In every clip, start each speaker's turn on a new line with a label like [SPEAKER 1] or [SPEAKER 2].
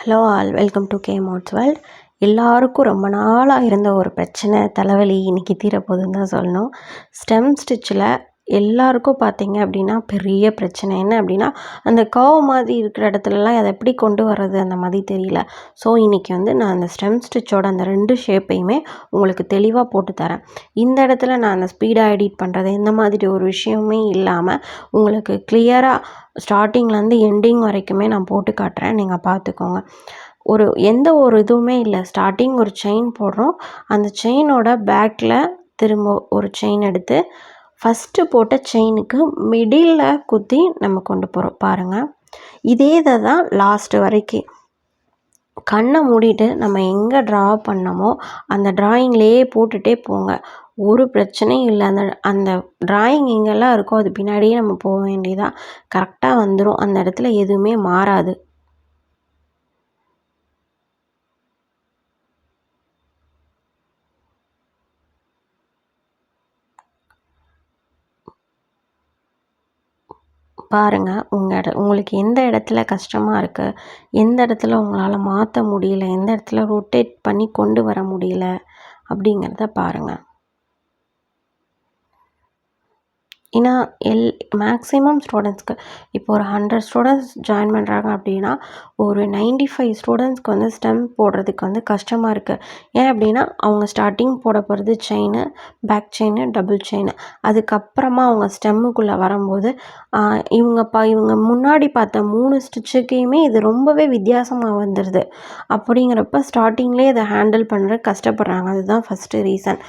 [SPEAKER 1] Hello all, welcome to K modes world. எல்லாருக்கும் ரொம்ப நாளாக இருந்த ஒரு பிரச்சனை, தலைவலி இன்றைக்கி தீரப்போகுதுன்னு தான் சொல்லணும். ஸ்டெம் ஸ்டிச்சில் எல்லாருக்கும் பார்த்தீங்க அப்படின்னா பெரிய பிரச்சனை என்ன அப்படின்னா, அந்த கர்வ் மாதிரி இருக்கிற இடத்துலலாம் அதை எப்படி கொண்டு வர்றது அந்த மாதிரி தெரியல. ஸோ இன்றைக்கி நான் அந்த ஸ்டெம் ஸ்டிச்சோட அந்த 2 ஷேப்பையுமே உங்களுக்கு தெளிவாக போட்டு தரேன். இந்த இடத்துல நான் அந்த ஸ்பீடாக எடிட் பண்ணுறது இந்த மாதிரி ஒரு விஷயமே இல்லாமல் உங்களுக்கு கிளியராக ஸ்டார்டிங்லேருந்து எண்டிங் வரைக்குமே நான் போட்டு காட்டுறேன். நீங்கள் பார்த்துக்கோங்க. எந்த ஒரு இதுவுமே இல்லை. ஸ்டார்டிங் ஒரு செயின் போடுறோம். அந்த செயினோட பேக்கில் திரும்ப ஒரு செயின் எடுத்து ஃபஸ்ட்டு போட்ட செயினுக்கு மிடில் குத்தி நம்ம கொண்டு போகிறோம். பாருங்கள், இதே இதை தான் லாஸ்ட்டு வரைக்கும். கண்ணை மூடிட்டு நம்ம எங்கே ட்ரா பண்ணமோ அந்த ட்ராயிங்லேயே போட்டுகிட்டே போங்க. ஒரு பிரச்சனையும் இல்லை. அந்த ட்ராயிங் எங்கெல்லாம் இருக்கோ அது பின்னாடியே நம்ம போக வேண்டியதாக கரெக்டாக வந்துடும். அந்த இடத்துல எதுவுமே மாறாது. பாருங்கள், உங்களுக்கு எந்த இடத்துல கஷ்டமாக இருக்குது, எந்த இடத்துல உங்களால் மாற்ற முடியல, எந்த இடத்துல ரொட்டேட் பண்ணி கொண்டு வர முடியல அப்படிங்கிறத பாருங்கள். ஏன்னா மேக்ஸிமம் ஸ்டூடெண்ட்ஸ்க்கு இப்போ ஒரு 100 ஸ்டூடெண்ட்ஸ் ஜாயின் பண்ணுறாங்க அப்படின்னா ஒரு 95 ஸ்டூடெண்ட்ஸ்க்கு ஸ்டெம் போடுறதுக்கு கஷ்டமாக இருக்குது. ஏன் அப்படின்னா அவங்க ஸ்டார்டிங் போட போகிறது chain, back chain, double chain. அதுக்கப்புறமா அவங்க ஸ்டெம்முக்குள்ளே வரும்போது இவங்க முன்னாடி பார்த்த 3 ஸ்டிச்சுக்கையுமே இது ரொம்பவே வித்தியாசமாக வந்துடுது. அப்படிங்கிறப்ப ஸ்டார்டிங்லேயே இதை ஹேண்டில் பண்ணுற கஷ்டப்படுறாங்க. அதுதான் ஃபஸ்ட்டு ரீசன்.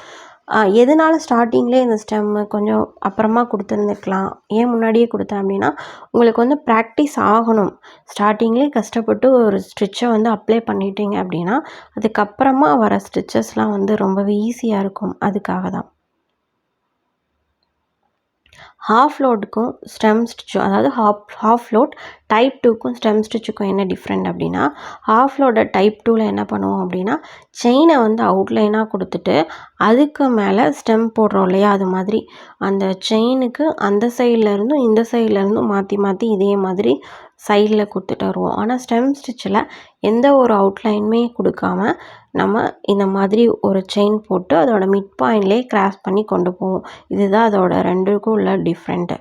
[SPEAKER 1] எதனால் ஸ்டார்டிங்லேயே இந்த ஸ்டெம்மு கொஞ்சம் அப்புறமா கொடுத்துருந்துக்கலாம், ஏன் முன்னாடியே கொடுத்தேன் அப்படின்னா உங்களுக்கு ப்ராக்டிஸ் ஆகணும். ஸ்டார்டிங்லேயே கஷ்டப்பட்டு ஒரு ஸ்டிச்சை அப்ளை பண்ணிட்டீங்க அப்படின்னா அதுக்கப்புறமா வர ஸ்டிச்சஸ்லாம் ரொம்பவே ஈஸியாக இருக்கும். அதுக்காக தான். ஹாஃப் லோடுக்கும் ஸ்டெம் ஸ்டிச்சும், அதாவது ஹாஃப் லோட் டைப் 2க்கும் ஸ்டெம் ஸ்டிச்சுக்கும் என்ன டிஃப்ரெண்ட் அப்படின்னா, ஹாஃப் லோட டைப் 2வில் என்ன பண்ணுவோம் அப்படின்னா செயினை அவுட்லைனாக கொடுத்துட்டு அதுக்கு மேலே ஸ்டெம் போடுறோம் இல்லையா, அது மாதிரி அந்த செயினுக்கு அந்த சைட்லேருந்தும் இந்த சைட்லேருந்தும் மாற்றி மாற்றி இதே மாதிரி சைடில் கொடுத்துட்டு வருவோம். ஆனால் ஸ்டெம் ஸ்டிச்சில் எந்த ஒரு அவுட்லைனுமே கொடுக்காம நம்ம இந்த மாதிரி ஒரு செயின் போட்டு அதோட மிட் பாயிண்ட்லேயே கிராஸ் பண்ணி கொண்டு போவோம். இதுதான் அதோட 2க்கும் உள்ள டிஃப்ரெண்ட்டு.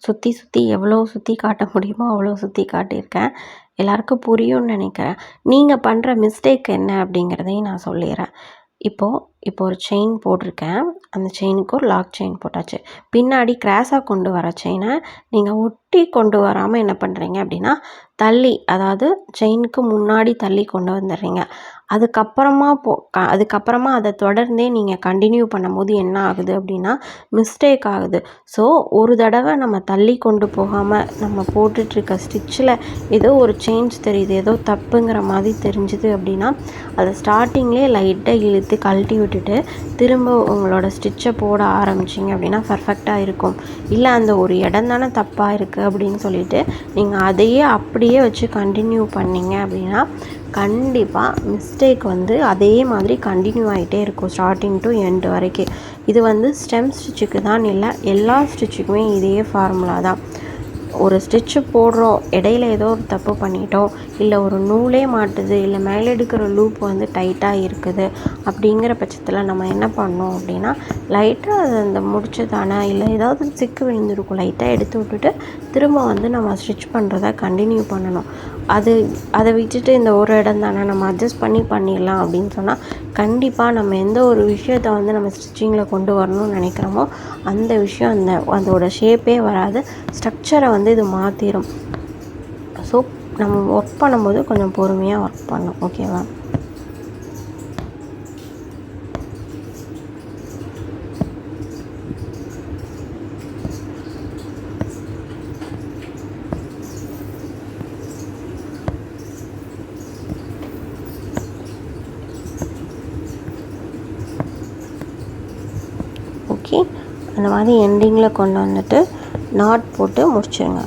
[SPEAKER 1] சுற்றி எவ்வளோ சுற்றி காட்ட முடியுமோ அவ்வளோ சுற்றி காட்டியிருக்கேன். எல்லாருக்கும் புரியும்னு நினைக்கிறேன். நீங்கள் பண்ணுற மிஸ்டேக் என்ன அப்படிங்கிறதையும் நான் சொல்லிடுறேன். இப்போ ஒரு செயின் போட்டிருக்கேன். அந்த செயினுக்கு ஒரு லாக் செயின் போட்டாச்சு. பின்னாடி கிராஸாக கொண்டு வர செயினை நீங்கள் ஒட்டி கொண்டு வராமல் என்ன பண்ணுறீங்க அப்படின்னா தள்ளி, அதாவது செயினுக்கு முன்னாடி தள்ளி கொண்டு வந்துடுறீங்க. அதுக்கப்புறமா அதை தொடர்ந்தே நீங்கள் கண்டினியூ பண்ணும்போது என்ன ஆகுது அப்படின்னா மிஸ்டேக் ஆகுது. ஸோ ஒரு தடவை நம்ம தள்ளி கொண்டு போகாமல் நம்ம போட்டுட்ருக்க ஸ்டிச்சில் ஏதோ ஒரு சேஞ்ச் தெரியுது, ஏதோ தப்புங்கிற மாதிரி தெரிஞ்சுது அப்படின்னா அதை ஸ்டார்டிங்லேயே லைட்டாக இழுத்து கழட்டி விட்டுட்டு திரும்ப உங்களோட ஸ்டிச்சை போட ஆரம்பிச்சிங்க அப்படின்னா பர்ஃபெக்டாக இருக்கும். இல்லை அந்த ஒரு இடம் தானே தப்பாக இருக்குது அப்படின்னு சொல்லிட்டு நீங்கள் அதையே அப்படியே வச்சு கண்டினியூ பண்ணிங்க அப்படின்னா கண்டிப்பாக மிஸ்டேக் அதே மாதிரி கண்டினியூ ஆகிட்டே இருக்கும் ஸ்டார்டிங் டு எண்டு வரைக்கும். இது ஸ்டெம் ஸ்டிச்சுக்கு தான் இல்லை, எல்லா ஸ்டிச்சுக்குமே இதே ஃபார்முலா தான். ஒரு ஸ்டிச்சு போடுறோம், இடையில ஏதோ ஒரு தப்பு பண்ணிட்டோம், இல்லை ஒரு நூலே மாட்டுது, இல்லை மேலே எடுக்கிற லூப் டைட்டாக இருக்குது அப்படிங்கிற பட்சத்தில் நம்ம என்ன பண்ணோம் அப்படின்னா லைட்டாக அது அந்த முடிச்சு தானே, இல்லை ஏதாவது சிக்கு விழுந்துருக்கும், லைட்டாக எடுத்து விட்டுட்டு திரும்ப நம்ம ஸ்டிச் பண்ணுறத கண்டினியூ பண்ணணும். அதை விட்டுட்டு இந்த ஒரு இடம் தானே நம்ம அட்ஜஸ்ட் பண்ணிடலாம் அப்படின்னு சொன்னால் கண்டிப்பாக நம்ம எந்த ஒரு விஷயத்தை நம்ம ஸ்டிச்சிங்கில் கொண்டு வரணும்னு நினைக்கிறோமோ அந்த விஷயம் அதோட ஷேப்பே வராது, ஸ்ட்ரக்சரை இது மாற்றிடும். ஸோ நம்ம ஒர்க் பண்ணும்போது கொஞ்சம் பொறுமையாக ஒர்க் பண்ணணும். ஓகேவா? ஓகே, அந்த மாதிரி எண்டிங்கில் கொண்டு வந்துட்டு நாட் போட்டு முடிச்சிடுங்க.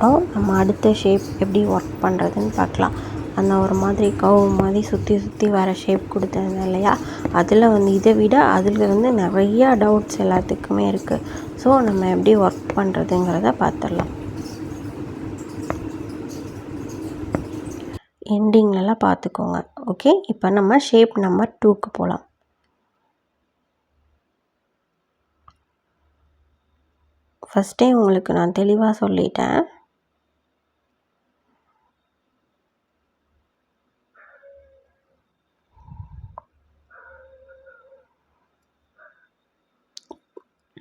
[SPEAKER 1] பண்ணதுக்கப்புறம் நம்ம அடுத்த ஷேப் எப்படி ஒர்க் பண்ணுறதுன்னு பார்க்கலாம். அந்த ஒரு மாதிரி கர்வ் மாதிரி சுற்றி சுற்றி வர ஷேப் கொடுத்துருந்தேன் இல்லையா, அதில் இதை விட அதில் நிறையா டவுட்ஸ் எல்லாத்துக்குமே இருக்குது. ஸோ நம்ம எப்படி ஒர்க் பண்ணுறதுங்கிறத பார்த்துடலாம். எண்டிங்லலாம் பார்த்துக்கோங்க. ஓகே, இப்போ நம்ம ஷேப் நம்பர் 2க்கு போகலாம். ஃபஸ்ட்டே உங்களுக்கு நான் தெளிவாக சொல்லிட்டேன்.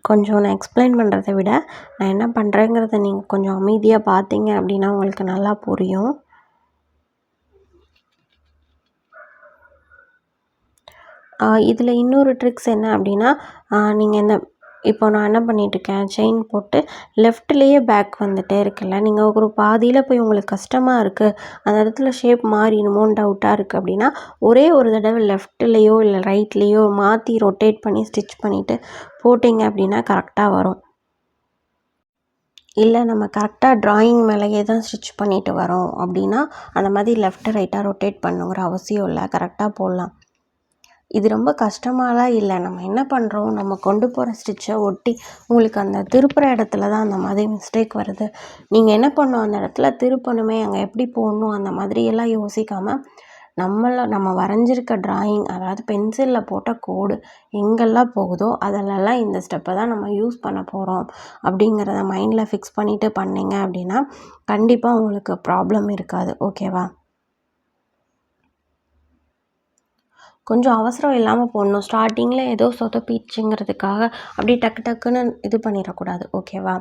[SPEAKER 1] கொஞ்சம் நான் எக்ஸ்பிளைன் பண்ணுறத விட நான் என்ன பண்ணுறேங்கிறத நீங்கள் கொஞ்சம் அமைதியாக பார்த்தீங்க அப்படின்னா உங்களுக்கு நல்லா புரியும். இதில் இன்னொரு ட்ரிக்ஸ் என்ன அப்படின்னா, நீங்கள் இப்போ நான் என்ன பண்ணிகிட்ருக்கேன், செயின் போட்டு லெஃப்ட்லேயே பேக் வந்துகிட்டே இருக்குல்ல, நீங்கள் ஒரு பாதியில் போய் உங்களுக்கு கஷ்டமாக இருக்குது, அந்த இடத்துல ஷேப் மாறிடுமோன்னு டவுட்டாக இருக்குது அப்படின்னா, ஒரே ஒரு தடவை லெஃப்ட்லேயோ இல்லை ரைட்லேயோ மாற்றி ரொட்டேட் பண்ணி ஸ்டிச் பண்ணிவிட்டு போட்டிங்க அப்படின்னா கரெக்டாக வரும். இல்லை நம்ம கரெக்டாக ட்ராயிங் மேலேயே தான் ஸ்டிச் பண்ணிட்டு வரோம் அப்படின்னா அந்த மாதிரி லெஃப்ட் ரைட்டாக ரொட்டேட் பண்ணுங்கிற அவசியம் இல்லை, கரெக்டாக போடலாம். இது ரொம்ப கஷ்டமாலாம் இல்லை. நம்ம என்ன பண்ணுறோம், நம்ம கொண்டு போகிற ஸ்டிச்சை ஒட்டி உங்களுக்கு அந்த திருப்புற இடத்துல தான் அந்த மாதிரி மிஸ்டேக் வருது. நீங்கள் என்ன பண்ணணும், அந்த இடத்துல திருப்பணுமே, அங்கே எப்படி போடணும் அந்த மாதிரியெல்லாம் யோசிக்காமல் நம்ம வரைஞ்சிருக்க ட்ராயிங், அதாவது பென்சிலில் போட்ட கோடு எங்கெல்லாம் போகுதோ அதிலெல்லாம் இந்த ஸ்டெப்பை தான் நம்ம யூஸ் பண்ண போகிறோம் அப்படிங்கிறத மைண்டில் ஃபிக்ஸ் பண்ணிவிட்டு பண்ணிங்க அப்படின்னா கண்டிப்பாக உங்களுக்கு ப்ராப்ளம் இருக்காது. ஓகேவா? கொஞ்சம் அவசரம் இல்லாமல் போடணும். ஸ்டார்டிங்கில் ஏதோ சொதப்பிடுச்சுங்கிறதுக்காக அப்படி டக்கு டக்குன்னு இது பண்ணிடக்கூடாது. ஓகேவா?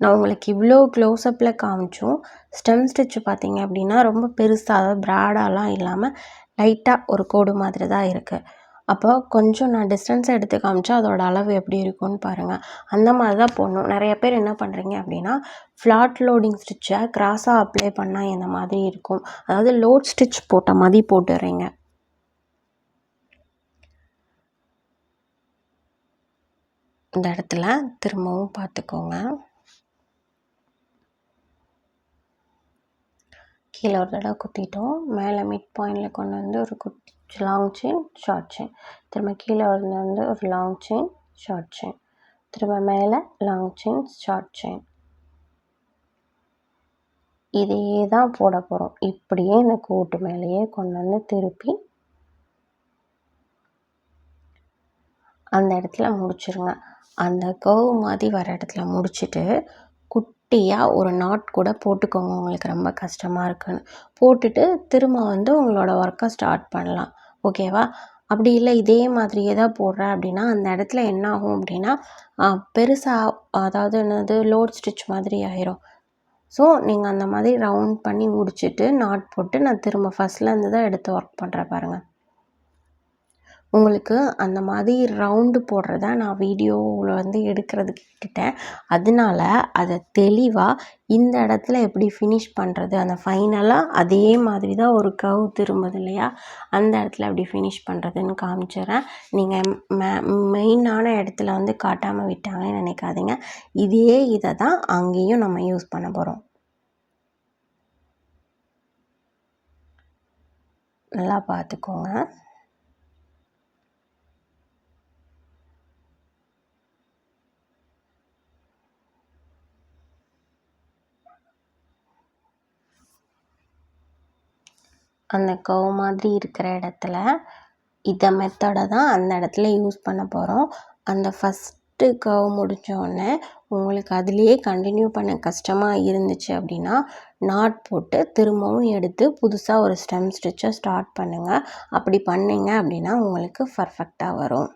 [SPEAKER 1] நான் உங்களுக்கு இவ்வளோ க்ளோஸ்அப்பில் காமிச்சும் ஸ்டெம் ஸ்டிச்சு பார்த்தீங்க அப்படின்னா ரொம்ப பெருசாக, அதாவது ப்ராடாலாம் இல்லாமல் லைட்டாக ஒரு கோடு மாதிரி தான் இருக்குது. அப்போ கொஞ்சம் நான் டிஸ்டன்ஸை எடுத்து காமிச்சா அதோட அளவு எப்படி இருக்கும்னு பாருங்கள். அந்த மாதிரி தான் போடணும். நிறைய பேர் என்ன பண்ணுறீங்க அப்படின்னா, ஃப்ளாட் லோடிங் ஸ்டிச்சை கிராஸாக அப்ளை பண்ணால் இந்த மாதிரி இருக்கும், அதாவது லோட் ஸ்டிச் போட்ட மாதிரி போட்டுடுறீங்க. இந்த இடத்துல திரும்பவும் பார்த்துக்கோங்க. கீழே ஒரு தடவை குத்திட்டோம், மேலே மிட் பாயிண்டில் கொண்டு வந்து ஒரு லாங் செயின், ஷார்ட் செயின், திரும்ப கீழே வந்து ஒரு லாங் செயின், ஷார்ட் செயின், திரும்ப மேலே லாங் செயின், ஷார்ட் செயின். இதையே தான் போட போகிறோம். இப்படியே இந்த கோட்டு மேலேயே கொண்டு வந்து திருப்பி அந்த இடத்துல முடிச்சிருங்க. அந்த கர்வ் மாதிரி வர இடத்துல முடிச்சுட்டு குட்டியாக ஒரு நாட் கூட போட்டுக்கோங்க, உங்களுக்கு ரொம்ப கஷ்டமாக இருக்குன்னு போட்டுட்டு திரும்ப உங்களோட ஒர்க்கை ஸ்டார்ட் பண்ணலாம். ஓகேவா? அப்படி இல்லை இதே மாதிரியே தான் போடுறேன் அப்படின்னா அந்த இடத்துல என்ன ஆகும் அப்படின்னா பெருசாக, அதாவது என்னது, லோட் ஸ்டிச் மாதிரி ஆயிரும். ஸோ நீங்கள் அந்த மாதிரி ரவுண்ட் பண்ணி முடிச்சுட்டு நாட் போட்டு நான் திரும்ப ஃபஸ்ட்லேருந்து தான் எடுத்து ஒர்க் பண்ணுறேன் பாருங்கள். உங்களுக்கு அந்த மாதிரி ரவுண்டு போடுறத நான் வீடியோவில் எடுக்கிறதுக்கு விட்டுட்டேன். அதனால அதை தெளிவாக இந்த இடத்துல எப்படி ஃபினிஷ் பண்ணுறது, அந்த ஃபைனலாக அதே மாதிரி தான் ஒரு கர்வ் திரும்புது இல்லையா, அந்த இடத்துல எப்படி ஃபினிஷ் பண்ணுறதுன்னு காமிச்சிடுறேன். நீங்கள் மெயினான இடத்துல காட்டாமல் விட்டாங்கன்னு நினைக்காதீங்க. இதே இதை தான் அங்கேயும் நம்ம யூஸ் பண்ண போகிறோம். நல்லா பார்த்துக்கோங்க. அந்த கர்வ் மாதிரி இருக்கிற இடத்துல இந்த மெத்தடை தான் அந்த இடத்துல யூஸ் பண்ண போகிறோம். அந்த ஃபஸ்ட்டு கர்வ் முடித்தோடனே உங்களுக்கு அதுலேயே கண்டினியூ பண்ண கஷ்டமாக இருந்துச்சு அப்படின்னா நாட் போட்டு திரும்பவும் எடுத்து புதுசாக ஒரு ஸ்டெம் ஸ்டிச்சை ஸ்டார்ட் பண்ணுங்கள். அப்படி பண்ணிங்க அப்படின்னா உங்களுக்கு பர்ஃபெக்டாக வரும்.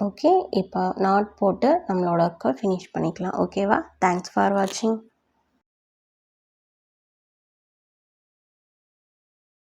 [SPEAKER 1] ஓகே, இப்போ நாட் போட்டு நம்மளோட ஒர்க்கை ஃபினிஷ் பண்ணிக்கலாம். ஓகேவா? தேங்க்ஸ் ஃபார் வாட்சிங்.